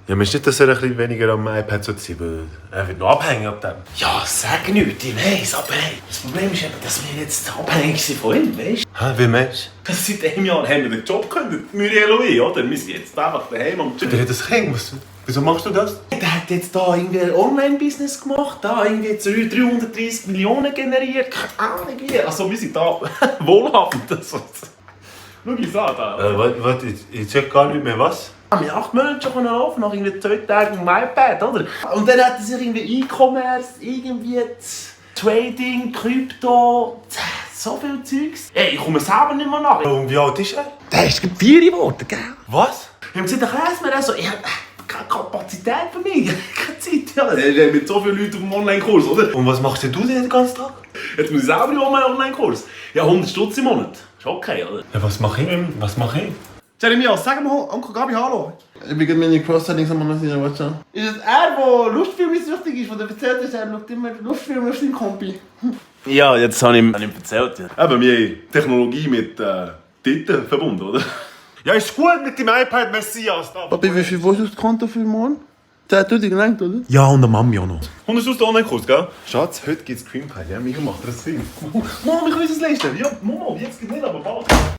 Ja, meinst du nicht, dass er ein bisschen weniger am iPad sein sollte, weil er wird noch abhängig ab dem? Ja, sag nichts, ich weiss, aber hey, das Problem ist eben, dass wir jetzt abhängig sind von ihm, weißt du? Hä, wie meinst Seit einem Jahr haben wir den Job gekündigt, Muriel und ich, oder? Wir sind jetzt einfach daheim am du? Der hat das Kind, wieso machst du das? Der hat jetzt da irgendwie ein Online-Business gemacht, da irgendwie 330 Millionen generiert, keine Ahnung wie. Also wir sind da wohlhabend. Schau uns an da. Warte, ich check gar nicht mehr was. Wir haben 8 Monate schon laufen, nach irgendwie 2 Tagen im iPad, oder? Und dann hat er sich irgendwie E-Commerce, irgendwie Trading, Krypto, so viel Zeugs. Ey, ich komme selber nicht mehr nach. Und wie alt ist er? Der ist 4 geworden, gell? Was? Wir haben gesagt, erklärt mir so, ich habe keine Kapazität für mich, keine Zeit. Ja, er hat mit so vielen Leuten auf dem Online-Kurs, oder? Und was machst denn du den ganzen Tag? Jetzt muss ich selber einen Online-Kurs. Ja, 100 Stutz im Monat. Ist okay, oder? Ja, was mach ich? Was mach ich? Jeremias, sag mal Onkel Gabi Hallo. Ich bin gerade meine Cross-Settings am Analysieren, warte schon. Ist es er, der Lustfilm-süchtig ist, der erzählt hat, er schaut immer Lustfilme auf seinem Kompi? Ja, jetzt habe ich ihm erzählt. Ja. Eben, wir haben Technologie mit Titten verbunden, oder? Ja, ist gut mit dem iPad, Messias. Papi, wie viel willst du das Konto für morgen? 10'000 gelangt, oder? Ja, und der Mami auch noch. 100 Stutz Online-Kurs, gell? Schatz, heute gibt's Cream Pie. Ja, Micha macht das Film. Mama, ich will es leisten. Ja, Mama, jetzt geht nicht, aber bald.